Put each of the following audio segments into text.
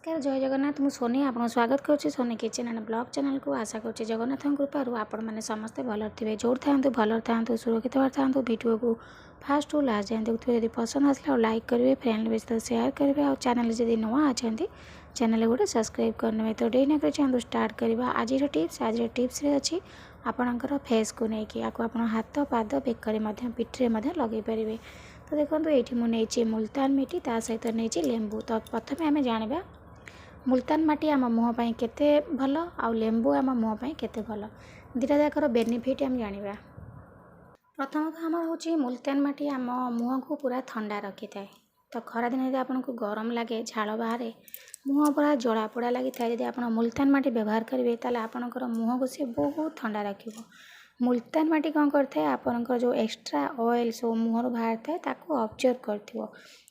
नमस्कार जय जगन्नाथ मु सोनी आपन स्वागत करुच्ची Soni kitchen and blog channel को आशा करुच्ची जगन्नाथ कृपारू आपण मैंने समस्ते भल थे जोर था सुरक्षित था वीडियो को फास्ट टू लास्ट जाए देखते जब पसंद आसला लाइक करेंगे फ्रेंड बेस्ट शेयर करेंगे और चैनल जब नुआ अच्छा चैनल गोटे सब्सक्राइब करने तो डेरी ना चाहूँ स्टार्ट करवा आज टिप्स अच्छी आपणकर फेस को लेकिन आप हाथ पाद बेकर पिठे लगे पारे। तो देखो ये मुझे मुल्तान मिट्टी ता सहित नहीं लेंबू। तो प्रथम आम जाना मुल्तान माटी आम मुँह केते भल आ लेंबू आम मुँह केते भल दुटा जाकर बेनिफिट आम जाना। प्रथमतः आम हूँ मुल्तान माटी आम मुँह को पूरा ठंडा रखी थाए। तो खरा दिन यदि आपको गरम लगे झाड़ बाहर मुँह पूरा जला पोड़ा लगी थाए जब आप मुल्तान माटी व्यवहार करेंगे ताले आपणकर मुँह को सी बहुत ठंडा रखिब। मुल्तान माटी कौन करता आपणकर जो एक्स्ट्रा ऑयल सब मुहर बाहर थाए ताको ऑब्जर्व करथिबो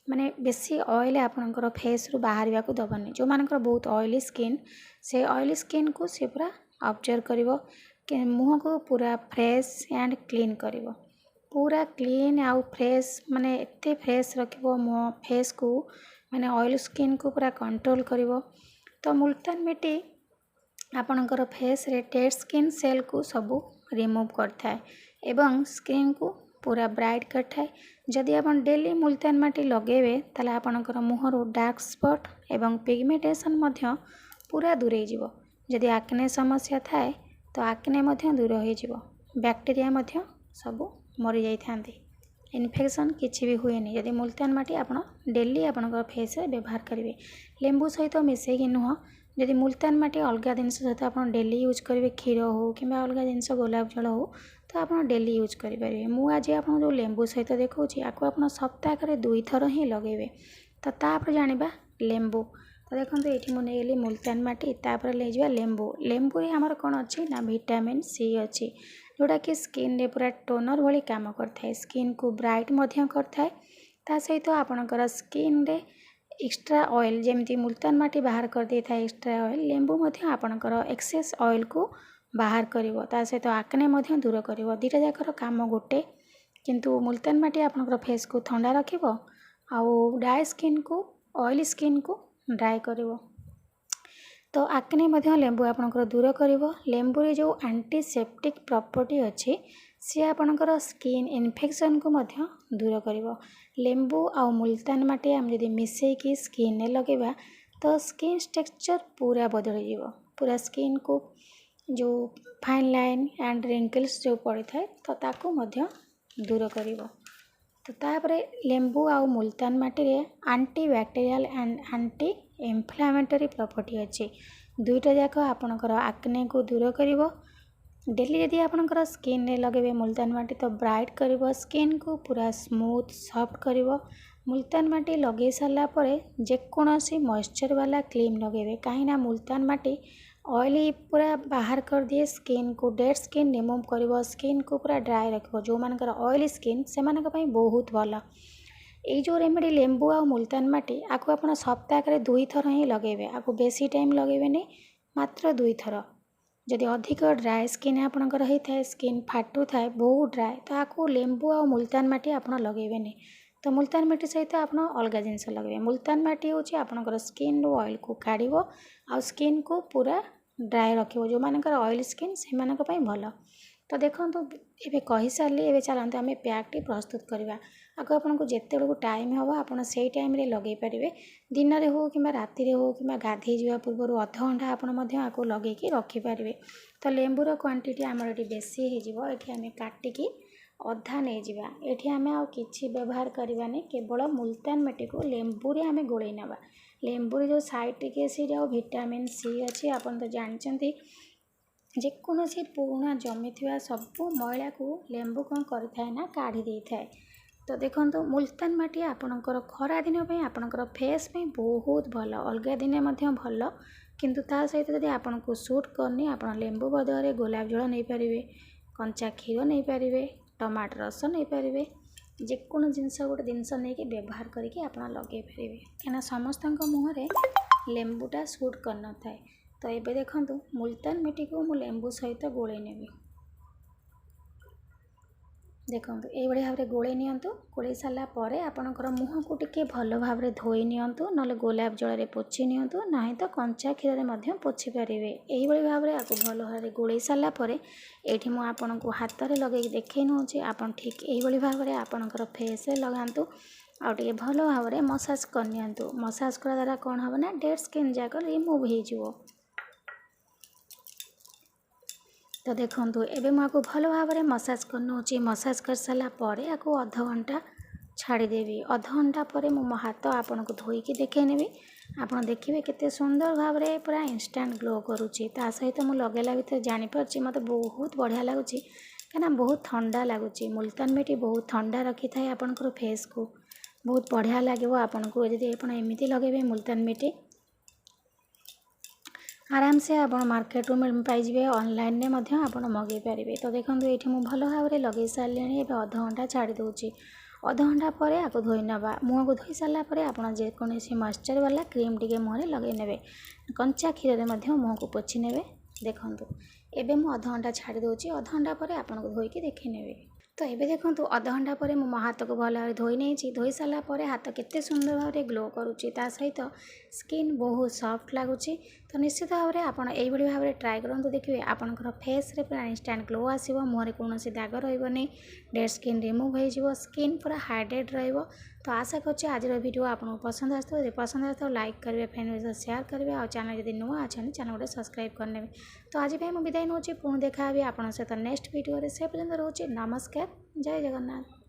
माने बेसी ऑयल आपणकर फेस रु बाहर को दबनी जो मानकर बहुत ऑयली स्किन से ऑयली स्किन को सी पूरा ऑब्जर्व करिवो मुँह को पूरा फ्रेश एंड क्लीन करिवो पूरा क्लीन आउ फ्रेश माने एते फ्रेश रखिबो मुँह फेस को माने ऑयल स्किन को पूरा कंट्रोल करिवो। तो मुल्तान मिट्टी आपणकर फेस रे डेड स्किन सेल को सबू रिमूव करता एवं स्किन को पूरा ब्राइट करता। जदि आप डेली मुल्तान माटी लगेबे ताले आपणकर मुहर डार्क स्पॉट एवं पिगमेंटेशन मध्य पूरा दूरे जीवो। जदि आक्ने समस्या थाए तो आक्ने मध्य दूर हो जीवो बैक्टीरिया मध्य सबू मरी जाई थांती इन्फेक्शन किसी भी हुए नहीं। यदि मुल्तान माटी आप डेली आपणकर फेस रे व्यवहार करेंगे लेंबू सहित मिसेकी नुह जदि मुल्तान माटी अलग जिनस सहित आप डेली यूज करेंगे क्षीर हो कि अलग जिनस गोलाप जल हो तो आप डेली यूज करेंगे। मुझे आज जो लेंबू सहित देखा आपको आप सप्ताह 2 थर ही लगेबे। तो तापर जाना लेंबू। तो देखो ये मुझे मुल्तान माटी तापर ले जावा लेंबू। लेंबू आमर कौन अच्छी ना विटामिन सी अच्छी जोड़ा कि स्किन रे पूरा टोनर भली काम करता स्किन को ब्राइट मध्य करता ता सहित आपणकर स्किन रे एक्स्ट्रा ऑयल जमती मुल्तान माटी बाहर कर दे था एक्स्ट्रा ऑयल लेंबू मध्य आपणकर एक्सेस ऑयल को बाहर करिवो ता सहित आक्ने मध्य दूर करिवो दुटा जाकर काम गोटे किंतु मुल्तान माटी आपणकर फेस को ठंडा रखिवो आउ ड्राई स्किन को ऑयली स्किन को ड्राई करिवो। तो आक्ने मध्य लेंबू आपणकर दूर करिवो। लेंबू रे जो एंटीसेप्टिक प्रॉपर्टी अच्छी सी आपणकर स्किन इन्फेक्शन को मध्य दूर करिवो। लेंबू आ मुल्तान माटी आम जदि मिसेकी स्किन ने लगेबा तो स्किन टेक्सचर पूरा बदल जीवो पूरा स्किन को जो फाइन लाइन एंड रिंकल्स जो पड़ी थाए तो ताको मध्य दूर करिवो। तो तापरे लेंबू आ मुल्तान माटी रे anti bacterial and anti inflammatory property अच्छी दुईटा जाक आपणकर आक्ने को दूर करिवो। डेली यदि आपणकर स्किन रे लगेबे मुल्तान माटी तो ब्राइट करिवो स्किन को पूरा स्मूथ सॉफ्ट करिवो। मुल्तान माटी लगे सारा परे जेकोसी मॉइस्चर वाला क्रीम लगेबे कहीं मुल्तान माटी ऑयली पूरा बाहर कर दिए स्किन को डेड स्किन रिमूव करिवो स्किन को पूरा ड्राई रखिवो जो मानकर ऑयली स्किन से मानक पई बहुत भल। ये जो रेमेडी लेंबू आ मुल्तान माटी आपको आप सप्ताह 2 थर ही लगेबे आपको बेसी टाइम लगेबे मात्र 2 थर। जदि अधिक ड्राए स्किन आपणकर होता है स्किन फाटू थाए बहुत ड्राए तो आपको लेंबू आ मुल्तान माटी आप लगेबे तो मुल्तान माटी सहित आप अलग जिनस लगे। मुल्तान माटी हूँ आपणकर स्किन ऑयल को काढ़ आ स्किन को पूरा ड्राए रखिवो जो मानकर ऑयल स्किन से भल। तो देखो ये कही सारी एवं चलते आम पैकटी प्रस्तुत करवा आगे आपको जिते बेलू टाइम हम आप टाइम लगे पारे दिन में हो कि राति हो कि गाधे जा पूर्व अध घंटा आप लगे रखिपारे। तो लेंबूर क्वांटिटी आमर ये बेसी हो आम काटिकी अधा नहीं जावा ये आम आ कि व्यवहार करवानी केवल मुल्तान माटी को लेंबू रे आम गोले नवा। लेंबू जो साइट्रिक एसिड और विटामिन सी अच्छी आप तो जानते जेकोसी पुराणा जमी थी सबू मैला को लेंबू कौन करता ना काढ़ी दे थाए। तो देखो मुल्तान माटी आपणकर खरा दिन आपणकर फेस में बहुत भल अलग दिन भल किंतु ता सहित जब आपन को सूट करनी आप लेंबू बदल गोलाप जल नहीं पारे कंचा क्षीर नहीं पारे टमाटर रस नहीं पारे जेको जिनस गोटे जिनस नहीं व्यवहार करके आप लगे पारे कहीं समस्त मुहर लेंबूटा सूट कर न थाए। तो ये देखो मुल्तान मिट्टी को मु लेंबू सहित गोले नेबी। देखो ये भाव में गोले नियंतु गोले सारा पर आपणकर मुह को टिके भल भाव में धोई नियंतु ना गोलाप जल में पोछि नियंतु नहीं तो कंचा क्षीर में पोछि पारे यही भाव में आपको भल भाव में गोले सारापर ये मुझे आपन को हाथ में लगे देखे नौचे आप ठीक यही भाव में आपणकर फेस लगातु आउे भल भाव में मसाज करनी मसाज करा द्वारा कौन हम ना डेड स्किन जाक रिमूव हो। तो देखो एबे मुझे भल भाव में मसाज कर मसाज कर सारापर आपको अध घंटा छाड़देवी अध घंटा पर मो हाथ आपन को धोईकी देखेनेबी आप देखिए केते सुंदर भाव में पूरा इंस्टांट ग्लो करुच्ची सहित मुझे लगेला भर जानीपारे मत बहुत बढ़िया लगुच कहीं बहुत ठंडा लगुच मुल्तान मिट्टी बहुत ठंडा रखी थाए आपंकर फेस को बहुत बढ़िया लगे आपन को यदि आप एमती लगे मुल्तान मिट्टी आराम से आप मार्केट रू पाइबे ऑनलाइन में आप मगै पारे। तो देखो ये मुझे भल भाव में लगे सारे अध घंटा छाड़ी दूची अध घंटा पर आपको धोई नवा मुँह को धोई सारापर आप जेकोसी मॉइस्चर वाला क्रीम टी मुँह लगे ने कंचा क्षीर में मुँह को पोछि ने देखूँ एबे मु अध घंटा छाड़ी दूची अध घंटा पर आपको धोईकी देखी ने। तो ये देखो अध घंटा पर मो हाथ को भल भाव धोई नहीं धोई सारापर हाथ केते सुंदर भाव में ग्लो करुच्ची सहित स्किन बहुत सॉफ्ट लगुच। तो निश्चित भाव में आप भाव में ट्राए करूँ देखिए आपंकर फेस रे पूरा इंस्टांट ग्लो आसो मुहर कौन दाग रही डेड स्किन रिमूव हो स्किन पूरा हाइड्रेट रहिबो। तो आशा करछि आज वीडियो आपको पसंद आसो पसंद आसो लाइक करेंगे फ्रेंड शेयर करेंगे और चैनल जब नुआ अच्छा चैनल गोटे सब्सक्राइब करने। तो आज मुझे विदाय नौ पुणी देखा आपन सहित नेक्स्ट वीडियो से पर्यटन रोचे नमस्कार जय जगन्नाथ।